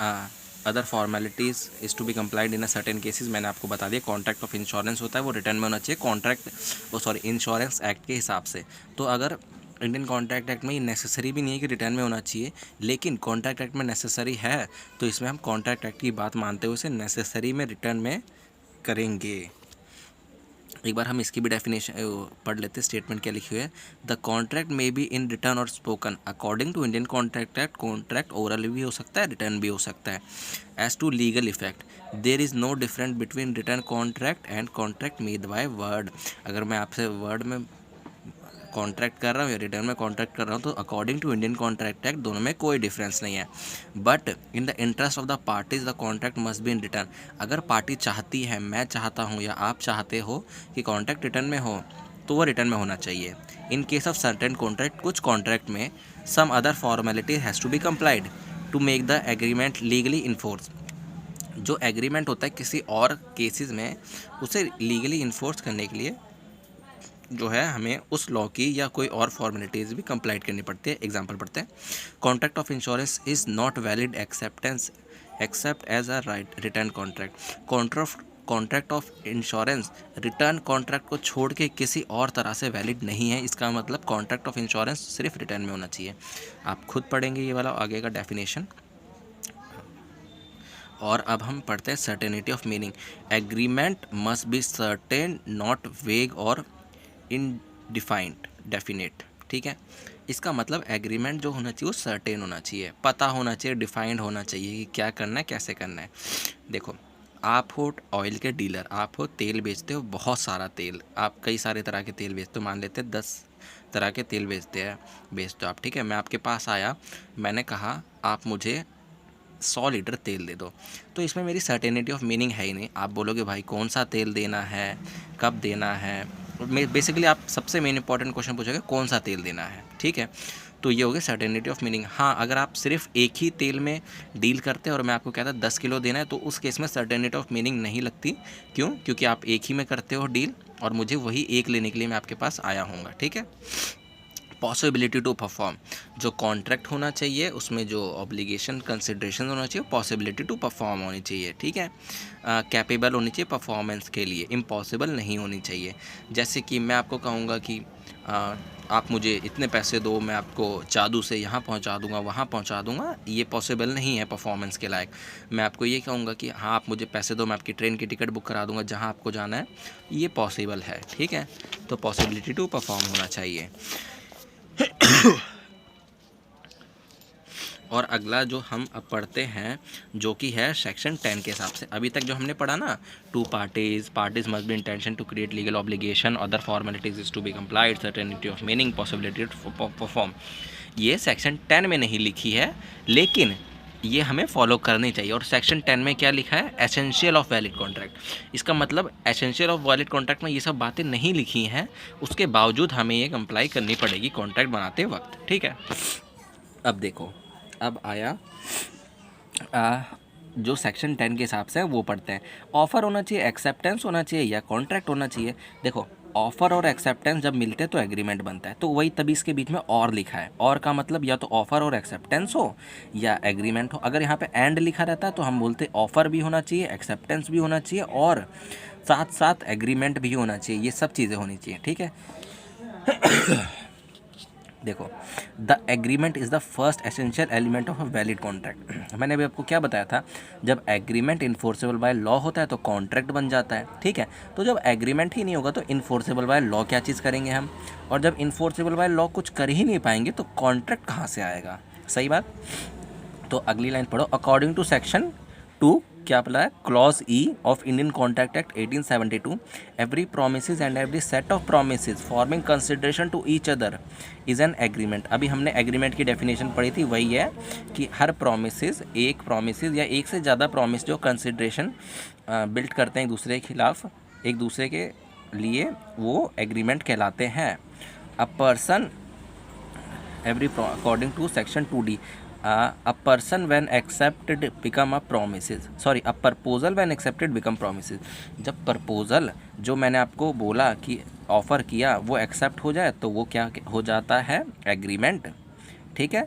Other formalities is to be complied in a certain cases, मैंने आपको बता दिया। कॉन्ट्रैक्ट ऑफ इंश्योरेंस होता है वो रिटर्न में होना चाहिए कॉन्ट्रैक्ट इंश्योरेंस एक्ट के हिसाब से। तो अगर इंडियन कॉन्ट्रैक्ट एक्ट में ये नेसेसरी भी नहीं है कि रिटर्न में होना चाहिए, लेकिन कॉन्ट्रैक्ट एक्ट में नेसेसरी है, तो इसमें हम कॉन्ट्रैक्ट एक्ट की बात मानते हुए इसे नेसेसरी में रिटर्न में करेंगे। एक बार हम इसकी भी डेफिनेशन पढ़ लेते हैं, स्टेटमेंट क्या लिखी हुई है। The contract may be in written और spoken according to Indian contract act. Contract oral भी हो सकता है, रिटर्न भी हो सकता है। As to legal effect there is no difference between written contract and contract made by word. अगर मैं आपसे वर्ड में कॉन्ट्रैक्ट कर रहा हूँ या रिटर्न में कॉन्ट्रैक्ट कर रहा हूँ, तो according to Indian contract act दोनों में कोई डिफरेंस नहीं है। But in the interest of the parties the contract must be in written. अगर पार्टी चाहती है, मैं चाहता हूँ या आप चाहते हो कि कॉन्ट्रैक्ट रिटर्न में हो, तो वो रिटर्न में होना चाहिए। In case of certain contract, कुछ कॉन्ट्रैक्ट में some other formality has to be complied to make the agreement legally enforce. जो एग्रीमेंट होता है किसी और केसेस में, उसे लीगली इन्फोर्स करने के लिए जो है हमें उस लॉ की या कोई और फॉर्मेलिटीज़ भी कंप्लाइट करनी पड़ती है। एग्जांपल पढ़ते हैं। Contract of insurance is not valid acceptance except as a right written contract. Contract of insurance written contract को छोड़ के किसी और तरह से वैलिड नहीं है। इसका मतलब कॉन्ट्रैक्ट ऑफ इंश्योरेंस सिर्फ रिटर्न में होना चाहिए। आप खुद पढ़ेंगे ये वाला आगे का डेफिनेशन। और अब हम पढ़ते हैं certainty of meaning. Agreement must be certain not वेग और इनडिफाइंड डेफिनेट। ठीक है, इसका मतलब एग्रीमेंट जो होना चाहिए वो सर्टेन होना चाहिए, पता होना चाहिए, डिफाइंड होना चाहिए कि क्या करना है, कैसे करना है। देखो, आप हो ऑयल के डीलर, आप हो तेल बेचते हो, बहुत सारा तेल, आप कई सारे तरह के तेल बेचते हो, मान लेते हैं 10 तरह के तेल बेचते हो आप। ठीक है, मैं आपके पास आया, मैंने कहा आप मुझे 100 लीटर तेल दे दो, तो इसमें मेरी सर्टेनिटी ऑफ मीनिंग है ही नहीं। आप बोलोगे भाई कौन सा तेल देना है, कब देना है। बेसिकली आप सबसे मेन इंपॉर्टेंट क्वेश्चन पूछोगे कौन सा तेल देना है। ठीक है, तो ये हो गया सर्टेनिटी ऑफ मीनिंग। हाँ, अगर आप सिर्फ एक ही तेल में डील करते हैं और मैं आपको कहता 10 किलो देना है, तो उस केस में सर्टेनिटी ऑफ मीनिंग नहीं लगती। क्यों? क्योंकि आप एक ही में करते हो डील और मुझे वही एक लेने के लिए मैं आपके पास आया हूँगा। ठीक है। पॉसिबिलिटी टू परफॉर्म, जो कॉन्ट्रैक्ट होना चाहिए उसमें जो ऑब्लिगेशन कंसिड्रेशन होना चाहिए, पॉसिबिलिटी टू परफॉर्म होनी चाहिए। ठीक है, कैपेबल होनी चाहिए परफॉर्मेंस के लिए, इम्पॉसिबल नहीं होनी चाहिए। जैसे कि मैं आपको कहूँगा कि आप मुझे इतने पैसे दो, मैं आपको जादू से यहाँ पहुँचा दूँगा, वहाँ पहुँचा दूँगा, ये पॉसिबल नहीं है परफॉर्मेंस के लायक। मैं आपको ये कहूँगा कि हाँ आप मुझे पैसे दो, मैं आपकी ट्रेन की टिकट बुक करा दूँगा जहाँ आपको जाना है, ये पॉसिबल है। ठीक है, तो पॉसिबिलिटी टू परफॉर्म होना चाहिए। और अगला जो हम अब पढ़ते हैं, जो कि है सेक्शन 10 के हिसाब से। अभी तक जो हमने पढ़ा ना, two parties must be intention to create legal obligation, other formalities is to be complied, certainty of meaning, possibility to perform, ये सेक्शन 10 में नहीं लिखी है, लेकिन ये हमें फॉलो करनी चाहिए। और सेक्शन 10 में क्या लिखा है? Essential of valid contract. इसका मतलब एसेंशियल ऑफ वैलिड कॉन्ट्रैक्ट में ये सब बातें नहीं लिखी हैं, उसके बावजूद हमें ये कंप्लाई करनी पड़ेगी कॉन्ट्रैक्ट बनाते वक्त। ठीक है, अब देखो, अब आया जो सेक्शन 10 के हिसाब से वो पढ़ते हैं। ऑफ़र होना चाहिए, एक्सेप्टेंस होना चाहिए या कॉन्ट्रैक्ट होना चाहिए। देखो, ऑफ़र और एक्सेप्टेंस जब मिलते हैं तो एग्रीमेंट बनता है, तो वही तभी इसके बीच में और लिखा है। और का मतलब या तो ऑफ़र और एक्सेप्टेंस हो या एग्रीमेंट हो। अगर यहाँ पे एंड लिखा रहता है तो हम बोलते ऑफ़र भी होना चाहिए, एक्सेप्टेंस भी होना चाहिए और साथ साथ एग्रीमेंट भी होना चाहिए। ये सब चीज़ें होनी चाहिए। ठीक है, देखो, the agreement is the first essential element of a valid contract. मैंने अभी आपको क्या बताया था, जब एग्रीमेंट इन्फोर्सेबल बाय लॉ होता है तो कॉन्ट्रैक्ट बन जाता है। ठीक है, तो जब एग्रीमेंट ही नहीं होगा तो इन्फोर्सेबल बाय लॉ क्या चीज़ करेंगे हम, और जब इन्फोर्सेबल बाय लॉ कुछ कर ही नहीं पाएंगे तो कॉन्ट्रैक्ट कहाँ से आएगा? सही बात। तो अगली लाइन पढ़ो। अकॉर्डिंग टू सेक्शन 2 क्या बोला है? Clause E of Indian contract act 1872, every promises and every set of promises forming consideration to each other is an agreement. अभी हमने एग्रीमेंट की डेफिनेशन पढ़ी थी, वही है कि हर प्रोमिसेस, एक प्रोमिसेस या एक से ज़्यादा प्रोमिस जो कंसिडरेशन बिल्ड करते हैं एक दूसरे के खिलाफ, एक दूसरे के लिए, वो एग्रीमेंट कहलाते हैं। A person every according to section 2D, a person when accepted become a promises, sorry, a proposal when accepted become promises। जब प्रपोजल जो मैंने आपको बोला कि ऑफ़र किया वो एक्सेप्ट हो जाए तो वो क्या हो जाता है? एग्रीमेंट। ठीक है,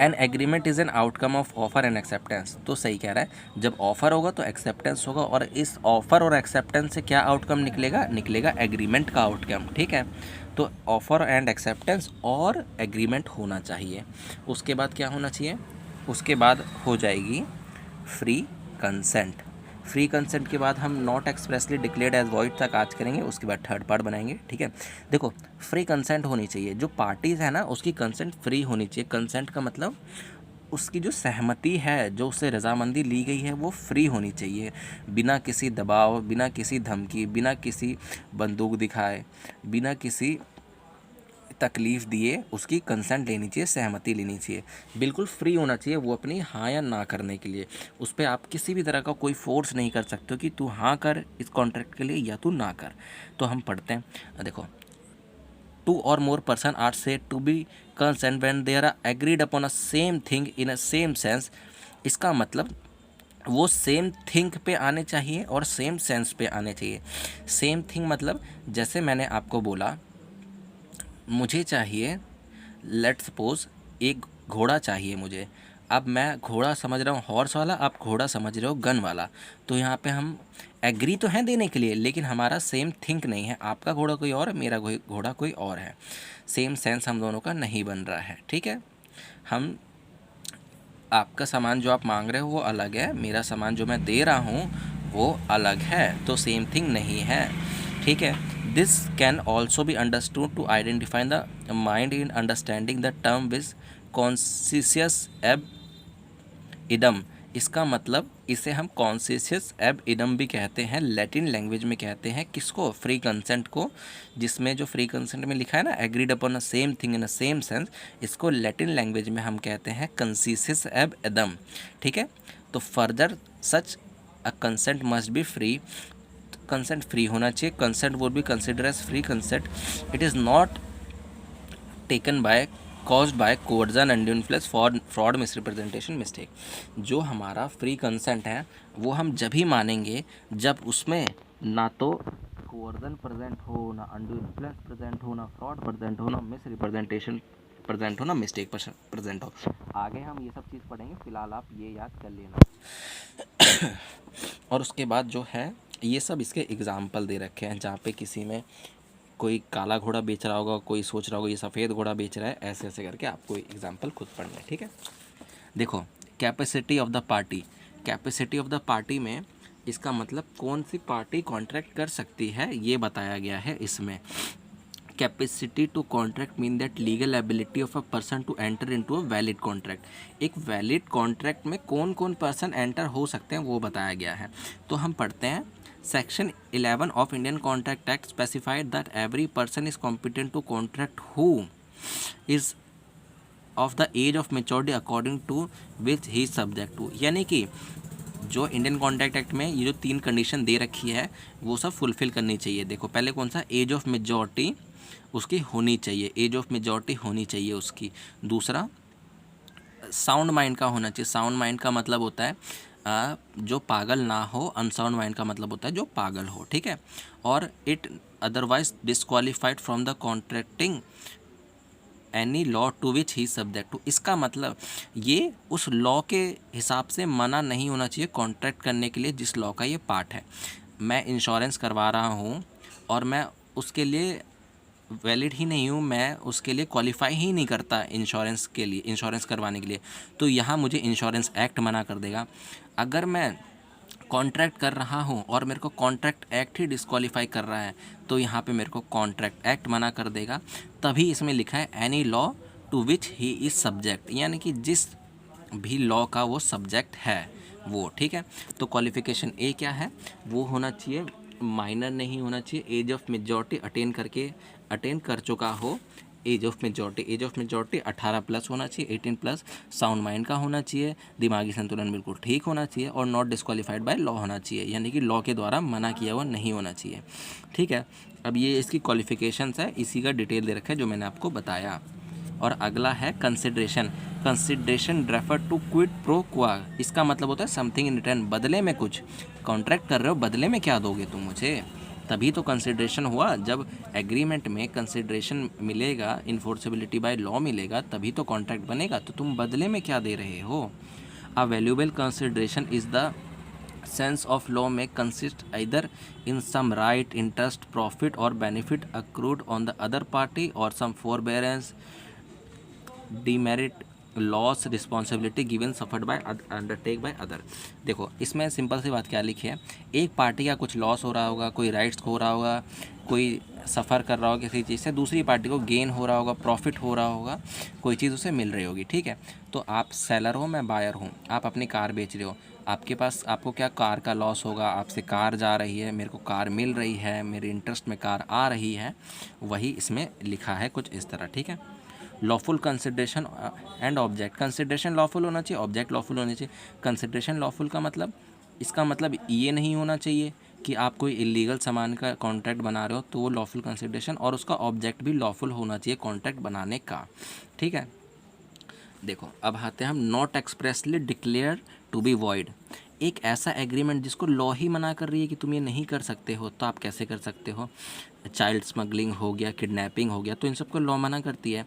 an agreement is an outcome of offer and acceptance. तो सही कह रहा है, जब ऑफर होगा तो एक्सेप्टेंस होगा, और इस ऑफर और एक्सेप्टेंस से क्या आउटकम निकलेगा, निकलेगा एग्रीमेंट का आउटकम। ठीक है, तो ऑफर एंड एक्सेप्टेंस और एग्रीमेंट होना चाहिए। उसके बाद क्या होना चाहिए, उसके बाद हो जाएगी फ्री कंसेंट। फ्री कंसेंट के बाद हम not expressly declared as void तक आज करेंगे, उसके बाद थर्ड पार्ट बनाएंगे। ठीक है, देखो फ्री कंसेंट होनी चाहिए, जो पार्टीज़ है ना उसकी कंसेंट फ्री होनी चाहिए। कंसेंट का मतलब उसकी जो सहमति है, जो उससे रजामंदी ली गई है, वो फ्री होनी चाहिए, बिना किसी दबाव, बिना किसी धमकी, बिना किसी बंदूक दिखाए, बिना किसी तकलीफ़ दिए उसकी कंसेंट लेनी चाहिए, सहमति लेनी चाहिए। बिल्कुल फ्री होना चाहिए वो अपनी हाँ या ना करने के लिए। उस पर आप किसी भी तरह का कोई फोर्स नहीं कर सकते हो कि तू हाँ कर इस कॉन्ट्रैक्ट के लिए या तू ना कर। तो हम पढ़ते हैं, देखो, टू और more person are said to be consent when they are agreed upon a same thing in a same sense. इसका मतलब वो सेम थिंग पे आने चाहिए और सेम सेंस पे आने चाहिए। सेम थिंग मतलब जैसे मैंने आपको बोला, मुझे चाहिए, लेट सपोज एक घोड़ा चाहिए मुझे। अब मैं घोड़ा समझ रहा हूँ हॉर्स वाला, आप घोड़ा समझ रहे हो गन वाला। तो यहाँ पे हम एग्री तो हैं देने के लिए, लेकिन हमारा सेम थिंक नहीं है। आपका घोड़ा कोई और है, मेरा घोड़ा कोई और है। सेम सेंस हम दोनों का नहीं बन रहा है। ठीक है, हम, आपका सामान जो आप मांग रहे हो वो अलग है, मेरा सामान जो मैं दे रहा हूँ वो अलग है, तो सेम थिंग नहीं है। ठीक है, this can also be understood to identify the mind in understanding the term which consensus ad idem. इसका मतलब इसे हम कॉन्सियस एब इडम भी कहते हैं, लैटिन लैंग्वेज में कहते हैं। किसको, फ्री कंसेंट को, जिसमें जो फ्री कंसेंट में लिखा है ना agreed upon a same thing in a same sense, इसको लैटिन लैंग्वेज में हम कहते हैं कॉन्सियस एब इडम। ठीक है, तो further such a consent must be free. Consent free होना चाहिए। Consent would be consider as free consent. It is not taken by caused by coercion and influence fraud misrepresentation mistake. जो हमारा free consent है वो हम जब ही मानेंगे जब उसमें ना तो कोवर्जन प्रेजेंट हो, ना अंडू इन्फ्लुएंस प्रेजेंट हो, ना फ्रॉड प्रेजेंट हो, ना मिसरिप्रेजेंटेशन प्रेजेंट हो, ना मिस्टेक प्रेजेंट हो। आगे हम ये सब चीज़ पढ़ेंगे, फिलहाल आप ये याद कर लेना। और उसके बाद जो है ये सब इसके एग्जाम्पल दे रखे हैं, जहाँ पे किसी में कोई काला घोड़ा बेच रहा होगा, कोई सोच रहा होगा ये सफ़ेद घोड़ा बेच रहा है, ऐसे ऐसे करके आपको एग्जाम्पल खुद पढ़ना है। ठीक है, देखो capacity of the party. Capacity of the party में इसका मतलब कौन सी पार्टी कॉन्ट्रैक्ट कर सकती है ये बताया गया है इसमें। Capacity to contract mean that legal ability of a person to enter into a valid contract. एक वैलिड कॉन्ट्रैक्ट में कौन कौन पर्सन एंटर हो सकते हैं वो बताया गया है। तो हम पढ़ते हैं, Section 11 of Indian Contract Act specified that every person is competent to contract who is of the age of maturity according to which he is subject to। यानी कि जो इंडियन कॉन्ट्रैक्ट एक्ट में ये जो 3 कंडीशन दे रखी है वो सब फुलफिल करनी चाहिए। देखो पहले कौन सा, एज ऑफ मेजॉरिटी उसकी होनी चाहिए, एज ऑफ मेजॉरिटी होनी चाहिए उसकी। दूसरा साउंड माइंड का होना चाहिए। साउंड माइंड का मतलब होता है जो पागल ना हो, अनसाउंड माइंड का मतलब होता है जो पागल हो। ठीक है, और it otherwise disqualified from the contracting any law to which he subject to. इसका मतलब ये उस लॉ के हिसाब से मना नहीं होना चाहिए कॉन्ट्रैक्ट करने के लिए जिस लॉ का ये पार्ट है। मैं इंश्योरेंस करवा रहा हूँ और मैं उसके लिए वैलिड ही नहीं हूँ, मैं उसके लिए क्वालिफाई ही नहीं करता इंश्योरेंस के लिए, इंश्योरेंस करवाने के लिए, तो यहाँ मुझे इंश्योरेंस एक्ट मना कर देगा। अगर मैं कॉन्ट्रैक्ट कर रहा हूँ और मेरे को कॉन्ट्रैक्ट एक्ट ही डिस्क्वालीफाई कर रहा है तो यहाँ पे मेरे को कॉन्ट्रैक्ट एक्ट मना कर देगा। तभी इसमें लिखा है any law to which he is subject, यानी कि जिस भी लॉ का वो सब्जेक्ट है वो। ठीक है, तो क्वालिफिकेशन ए क्या है, वो होना चाहिए माइनर नहीं होना चाहिए, एज ऑफ मेजॉरिटी अटेन कर चुका हो। एज ऑफ मेजॉरिटी 18 प्लस होना चाहिए, 18 प्लस। साउंड माइंड का होना चाहिए, दिमागी संतुलन बिल्कुल ठीक होना चाहिए, और नॉट डिस्क्वालीफाइड बाय लॉ होना चाहिए, यानी कि लॉ के द्वारा मना किया हुआ नहीं होना चाहिए। ठीक है, अब ये इसकी क्वालिफिकेशंस है, इसी का डिटेल दे रखा है जो मैंने आपको बताया। और अगला है consideration. Consideration refer to quid pro quo. इसका मतलब होता है समथिंग इन रिटर्न, बदले में कुछ। कॉन्ट्रैक्ट कर रहे हो, बदले में क्या दोगे तुम मुझे, तभी तो कंसिडरेशन हुआ। जब एग्रीमेंट में कंसिडरेशन मिलेगा, इन्फोर्सेबिलिटी बाय लॉ मिलेगा, तभी तो कॉन्ट्रैक्ट बनेगा। तो तुम बदले में क्या दे रहे हो? अ valuable consideration is the sense of law may consist either in some right, interest, profit or benefit accrued on the other party or some forbearance, demerit, loss, responsibility given suffered by undertake by other. देखो इसमें simple सी बात क्या लिखी है, एक party का कुछ loss हो रहा होगा, कोई राइट्स हो रहा होगा, कोई सफ़र कर रहा होगा किसी चीज़ से, दूसरी पार्टी को गेन हो रहा होगा, प्रॉफिट हो रहा होगा, कोई चीज़ उसे मिल रही होगी, ठीक है। तो आप सेलर हो, मैं बायर हूँ, आप अपनी कार बेच रहे हो, आपके पास आपको क्या कार का लॉस होगा, आपसे कार जा रही है, मेरे को कार मिल रही है, मेरे इंटरेस्ट में कार आ रही है, वही इसमें लिखा है कुछ इस तरह, ठीक है। Lawful consideration and object, consideration lawful होना चाहिए, ऑब्जेक्ट लॉफुल होना चाहिए। कंसिडरेशन लॉफुल का मतलब, इसका मतलब ये नहीं होना चाहिए कि आप कोई इलीगल सामान का कॉन्ट्रैक्ट बना रहे हो तो वो लॉफुल कंसिडरेशन, और उसका ऑब्जेक्ट भी लॉफुल होना चाहिए कॉन्ट्रैक्ट बनाने का, ठीक है। देखो अब आते हैं हम not expressly declare to be void. एक ऐसा एग्रीमेंट जिसको लॉ ही मना कर रही है कि तुम ये नहीं कर सकते हो, तो आप कैसे कर सकते हो? चाइल्ड स्मगलिंग हो गया, किडनैपिंग हो गया, तो इन सबको लॉ मना करती है,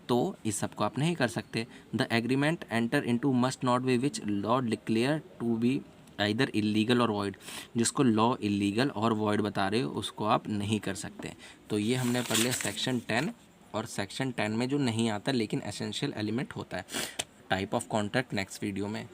तो इस सब को आप नहीं कर सकते। The agreement enter into must not be which law declare to be either illegal और वॉइड, जिसको लॉ इलीगल और वॉइड बता रहे हो उसको आप नहीं कर सकते। तो ये हमने पढ़ लिया सेक्शन 10, और सेक्शन 10 में जो नहीं आता लेकिन एसेंशियल एलिमेंट होता है, type of contract, next video में।